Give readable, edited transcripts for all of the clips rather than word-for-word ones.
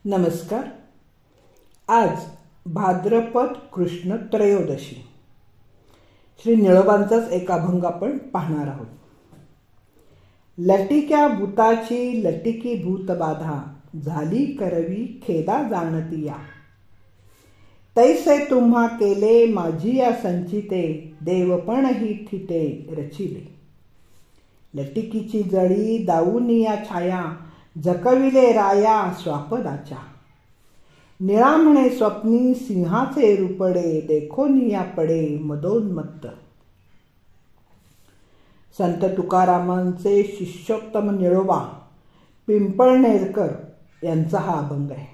नमस्कार. आज भाद्रपद कृष्ण त्रयोदशी. श्री निळोबांचाच एक अभंग आपण पाहणार आहोत. लटिक्या भूताची लटिकी भूत बाधा, झाली करवी खेदा जाणती या. तैसे तुम्हा केले माझी या संचिते, देवपण ही थिटे रचिले. लटिकीची जळी दाऊनिया छाया, जकविले राया स्वापदाच्या. निळा म्हणे स्वप्नी सिंहाचे रूपडे, देखोनिया पडे मदोन्मत्त. संत तुकारामांचे शिष्योत्तम निळोबा पिंपळनेरकर यांचा हा अभंग आहे.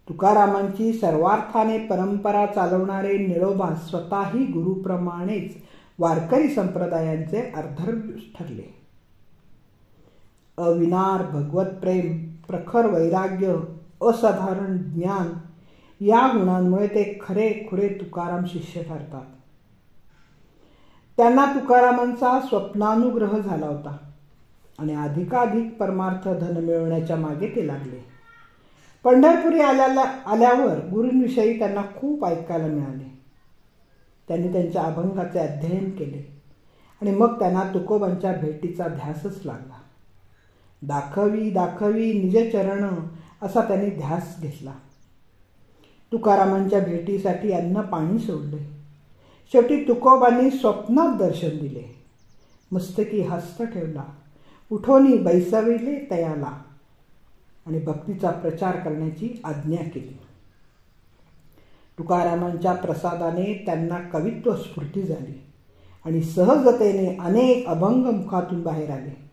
तुकारामांची सर्वार्थाने परंपरा चालवणारे निळोबा स्वतःही गुरुप्रमाणेच वारकरी संप्रदायांचे अर्धवेश ठरले. अविनार भगवत प्रेम, प्रखर वैराग्य, असाधारण ज्ञान या गुणांमुळे ते खरे खुरे तुकाराम शिष्य ठरतात. त्यांना तुकारामांचा स्वप्नानुग्रह झाला होता आणि अधिकाधिक परमार्थ धन मिळवण्याच्या मागे ते लागले. पंढरपुरी आल्यावर गुरूंविषयी त्यांना खूप ऐकायला मिळाले. त्यांनी त्यांच्या अभंगाचे अध्ययन केले आणि मग त्यांना तुकोबांच्या भेटीचा ध्यासच लागला. दाखवी दाखवी निज चरण असा त्यांनी ध्यास घेतला. तुकारामांच्या भेटीसाठी अन्न पाणी सोडले. शेवटी तुकोबांनी स्वप्नात दर्शन दिले. मस्तकी हस्त ठेवला, उठोनी बैसविले तयाला आणि भक्तीचा प्रचार करण्याची आज्ञा केली. तुकारामांच्या प्रसादाने त्यांना कवित्व स्फूर्ती झाली आणि सहजतेने अनेक अभंग मुखातून बाहेर आले.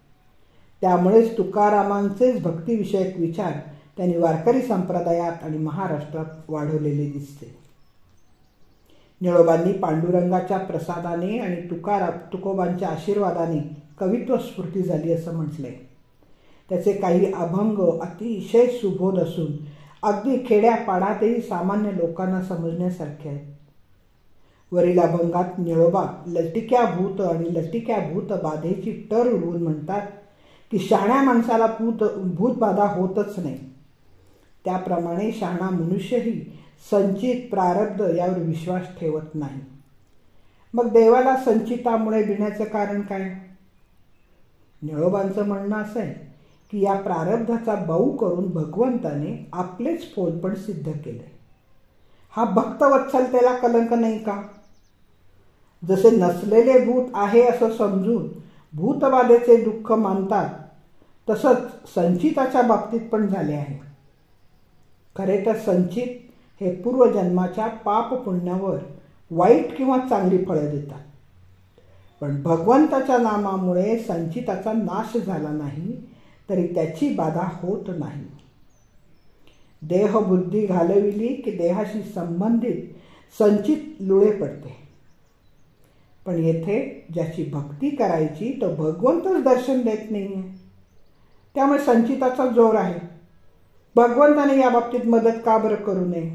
त्यामुळेच तुकारामांचेच भक्तिविषयक विचार त्यांनी वारकरी संप्रदायात आणि महाराष्ट्रात वाढवलेले दिसते. निळोबांनी पांडुरंगाच्या प्रसादाने आणि तुकोबांच्या आशीर्वादाने कवित्व स्फूर्ती झाली असं म्हटलंय. त्याचे काही अभंग अतिशय सुबोध असून अगदी खेड्यापाड्यातही सामान्य लोकांना समजण्यासारखे आहेत. वरील अभंगात निळोबा लटिक्या भूत आणि लटिक्या भूत बाधेची टर उडवून म्हणतात की शहाण्या माणसाला भूतबाधा होतच नाही. त्याप्रमाणे शहाणा मनुष्यही संचित प्रारब्ध यावर विश्वास ठेवत नाही. मग देवाला संचितामुळे भिण्याचं कारण काय? निळोबांचं म्हणणं असं आहे की या प्रारब्धाचा बाऊ करून भगवंताने आपलेच फोलपण सिद्ध केले. हा भक्तवत्सलतेला कलंक नाही का? जसे नसलेले भूत आहे असं समजून भूतबाधेचे दुःख मानतात, तसंच संचिताच्या बाबतीत पण झाले आहे. खरे तर संचित हे पूर्वजन्माच्या पाप पुण्यावर वाईट किंवा चांगली फळं देतात. पण भगवंताच्या नामामुळे संचिताचा नाश झाला नाही तरी त्याची बाधा होत नाही. देहबुद्धी घालविली की देहाशी संबंधित संचित लुळे पडते. पण येथे ज्याची भक्ती करायची तो भगवंतच दर्शन देत नाहीये. त्यामुळे संचिताचा जोर आहे. भगवंताने या बाबतीत मदत का बरं करू नये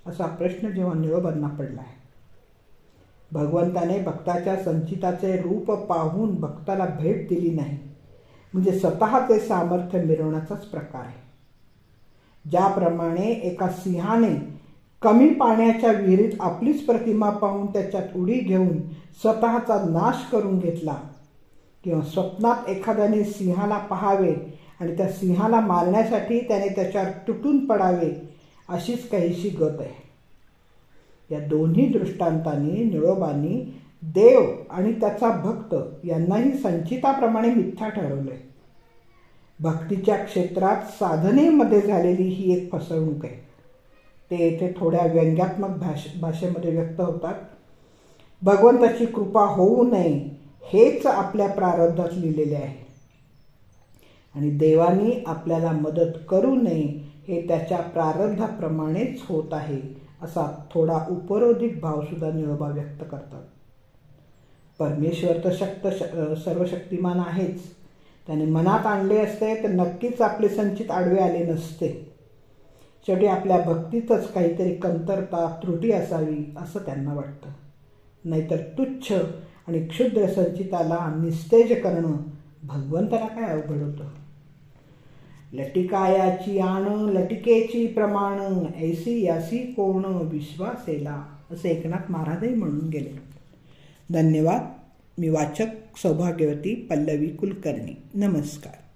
असा प्रश्न जेव्हा निळोबांना पडला आहे. भगवंताने भक्ताच्या संचिताचे रूप पाहून भक्ताला भेट दिली नाही म्हणजे स्वतःचे सामर्थ्य मिरवण्याचाच प्रकार आहे. ज्याप्रमाणे एका सिंहाने कमी पाण्याच्या विहिरीत आपलीच प्रतिमा पाहून त्याच्यात उडी घेऊन स्वतःचा नाश करून घेतला, किंवा स्वप्नात एखाद्याने सिंहाला पाहावे आणि त्या सिंहाला मारण्यासाठी त्याने त्याच्यावर तुटून पडावे, अशीच काहीशी गत आहे. या दोन्ही दृष्टांतांनी निळोबांनी देव आणि त्याचा भक्त यांनाही संचिताप्रमाणे मिथ्या ठरवलंय. भक्तीच्या क्षेत्रात साधनेमध्ये झालेली ही एक फसवणूक आहे. ते येथे थोड्या व्यंग्यात्मक भाषेमध्ये व्यक्त होतात. भगवंताची कृपा होऊ नये हेच आपल्या प्रारब्धात लिहिलेले आहे आणि देवानी आपल्याला मदत करू नये हे त्याच्या प्रारब्धाप्रमाणेच होत आहे असा थोडा उपरोधिक भावसुद्धा निळोबा व्यक्त करतात. परमेश्वर तर सर्वशक्तिमान आहेच. त्याने मनात आणले असते तर नक्कीच आपले संचित आडवे आले नसते. शेवटी आपल्या भक्तीतच काहीतरी कमतरता त्रुटी असावी असं त्यांना वाटतं. नाहीतर तुच्छ आणि क्षुद्र संचिताला निस्तेज करणं भगवंताला काय अवघड होतं. लटिकायाची आण लटिकेची प्रमाण ऐसी यासी कोण विश्वासेला, असे एकनाथ महाराजही म्हणून गेले. धन्यवाद. मी वाचक सौभाग्यवती पल्लवी कुलकर्णी. नमस्कार.